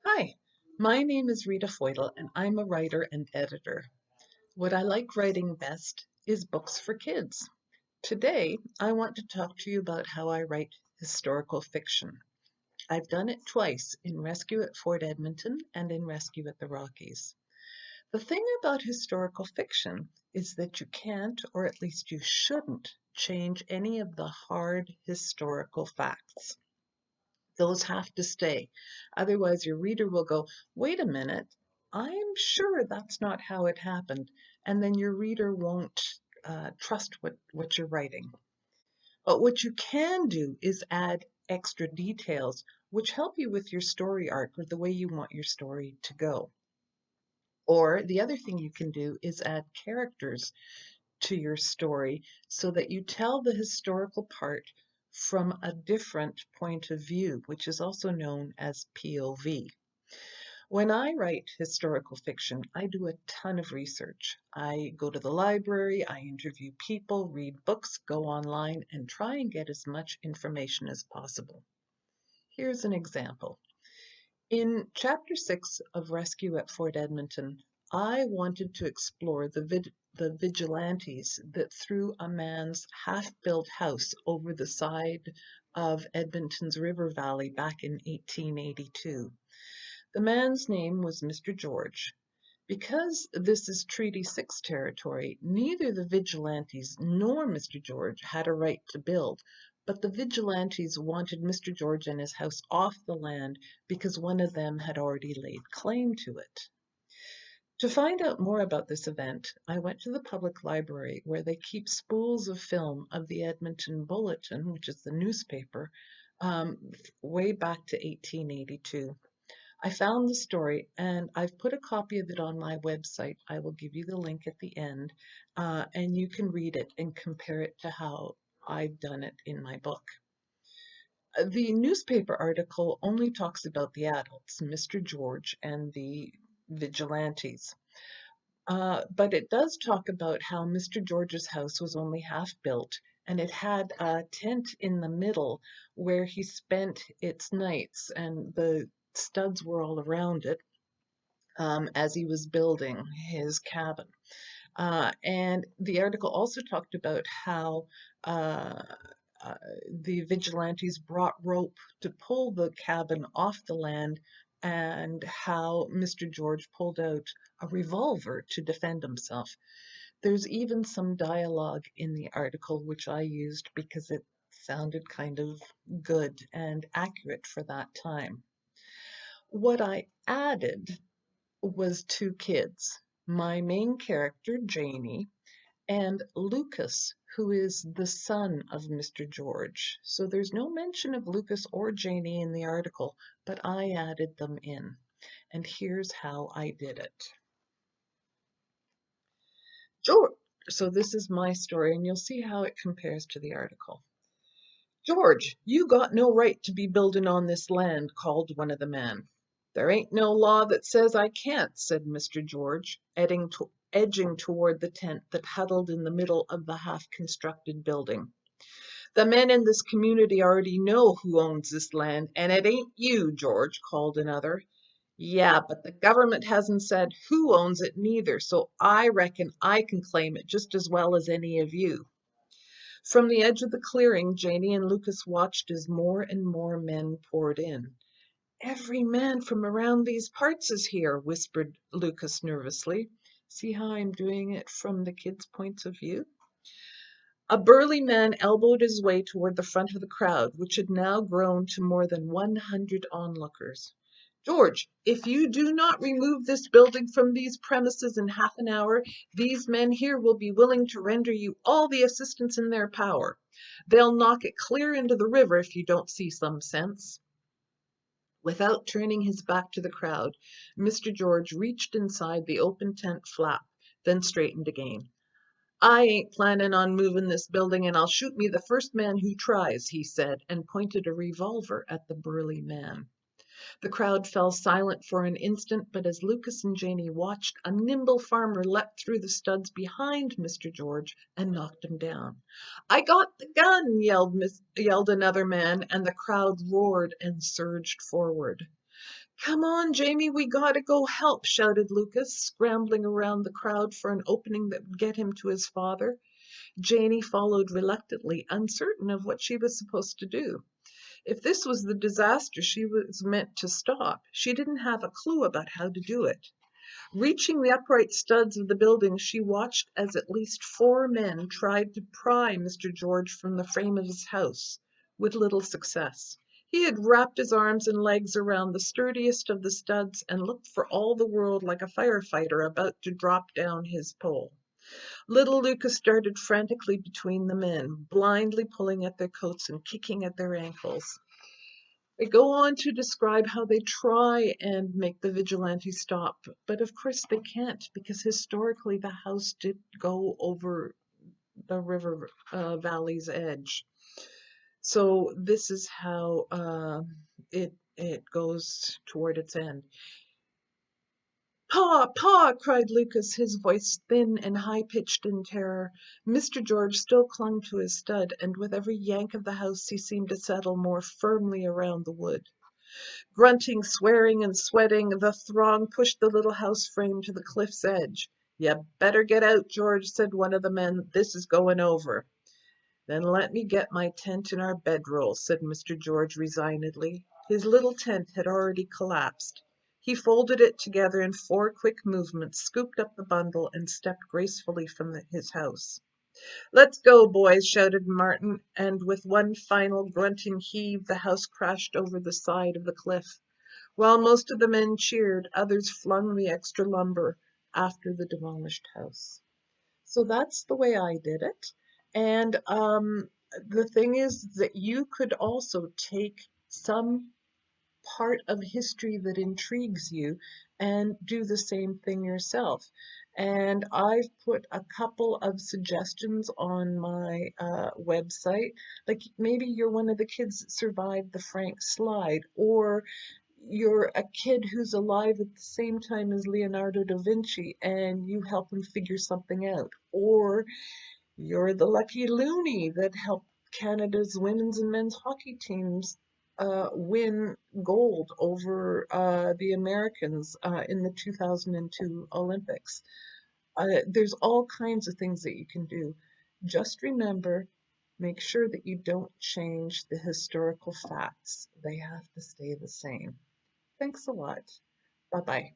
Hi, my name is Rita Feutl, and I'm a writer and editor. What I like writing best is books for kids. Today, I want to talk to you about how I write historical fiction. I've done it twice, in Rescue at Fort Edmonton and in Rescue at the Rockies. The thing about historical fiction is that you can't, or at least you shouldn't, change any of the hard historical facts. Those have to stay. Otherwise, your reader will go, wait a minute, I'm sure that's not how it happened. And then your reader won't trust what you're writing. But what you can do is add extra details which help you with your story arc or the way you want your story to go. Or the other thing you can do is add characters to your story so that you tell the historical part from a different point of view, which is also known as POV. When I write historical fiction, I do a ton of research. I go to the library, I interview people, read books, go online, and try and get as much information as possible. Here's an example. In Chapter 6 of Rescue at Fort Edmonton, I wanted to explore the vigilantes that threw a man's half-built house over the side of Edmonton's river valley back in 1882. The man's name was Mr. George. Because this is Treaty 6 territory, neither the vigilantes nor Mr. George had a right to build, but the vigilantes wanted Mr. George and his house off the land because one of them had already laid claim to it. To find out more about this event, I went to the public library where they keep spools of film of the Edmonton Bulletin, which is the newspaper, way back to 1882. I found the story and I've put a copy of it on my website. I will give you the link at the end, and you can read it and compare it to how I've done it in my book. The newspaper article only talks about the adults, Mr. George and the vigilantes. But it does talk about how Mr. George's house was only half built and it had a tent in the middle where he spent its nights, and the studs were all around it as he was building his cabin. And the article also talked about how uh, uh, the vigilantes brought rope to pull the cabin off the land, and how Mr. George pulled out a revolver to defend himself. There's even some dialogue in the article which I used because it sounded kind of good and accurate for that time. What I added was two kids, my main character, Janie, and Lucas, who is the son of Mr. George. So there's no mention of Lucas or Janie in the article, but I added them in. And here's how I did it. George, so this is my story, and you'll see how it compares to the article. George, you got no right to be building on this land, called one of the men. There ain't no law that says I can't, said Mr. George, edging toward the tent that huddled in the middle of the half-constructed building. The men in this community already know who owns this land, and it ain't you, George, called another. Yeah, but the government hasn't said who owns it neither, so I reckon I can claim it just as well as any of you. From the edge of the clearing, Janie and Lucas watched as more and more men poured in. Every man from around these parts is here, whispered Lucas nervously. See how I'm doing it from the kids' points of view? A burly man elbowed his way toward the front of the crowd, which had now grown to more than 100 onlookers. George, if you do not remove this building from these premises in half an hour, these men here will be willing to render you all the assistance in their power. They'll knock it clear into the river if you don't see some sense. Without turning his back to the crowd, Mr. George reached inside the open tent flap, then straightened again. I ain't planning on moving this building, and I'll shoot me the first man who tries, he said, and pointed a revolver at the burly man. The crowd fell silent for an instant, but as Lucas and Janie watched, a nimble farmer leapt through the studs behind Mr. George and knocked him down. I got the gun, yelled another man, and the crowd roared and surged forward. "Come on, Jamie, we gotta go help," shouted Lucas, scrambling around the crowd for an opening that would get him to his father. Janey followed reluctantly, uncertain of what she was supposed to do. If this was the disaster she was meant to stop, she didn't have a clue about how to do it. Reaching the upright studs of the building, she watched as at least 4 men tried to pry Mr. George from the frame of his house, with little success. He had wrapped his arms and legs around the sturdiest of the studs and looked for all the world like a firefighter about to drop down his pole. Little Lucas darted frantically between the men, blindly pulling at their coats and kicking at their ankles. They go on to describe how they try and make the vigilante stop, but of course they can't, because historically the house did go over the river valley's edge. So this is how it goes toward its end. "Pa! Pa!" cried Lucas, his voice thin and high-pitched in terror. Mr. George still clung to his stud, and with every yank of the house he seemed to settle more firmly around the wood. Grunting, swearing, and sweating, the throng pushed the little house frame to the cliff's edge. "You better get out, George," said one of the men. "This is going over." "Then let me get my tent and our bedroll," said Mr. George resignedly. His little tent had already collapsed. He folded it together in 4 quick movements, scooped up the bundle, and stepped gracefully from his house. "Let's go, boys," shouted Martin, and with one final grunting heave the house crashed over the side of the cliff. While most of the men cheered, others flung the extra lumber after the demolished house. So that's the way I did it. And the thing is that you could also take some part of history that intrigues you and do the same thing yourself. And I've put a couple of suggestions on my website. Like maybe you're one of the kids that survived the Frank slide, or you're a kid who's alive at the same time as Leonardo da Vinci and you help him figure something out, or you're the lucky loony that helped Canada's women's and men's hockey teams win gold over the Americans in the 2002 Olympics. There's all kinds of things that you can do. Just remember, make sure that you don't change the historical facts. They have to stay the same. Thanks a lot. Bye-bye.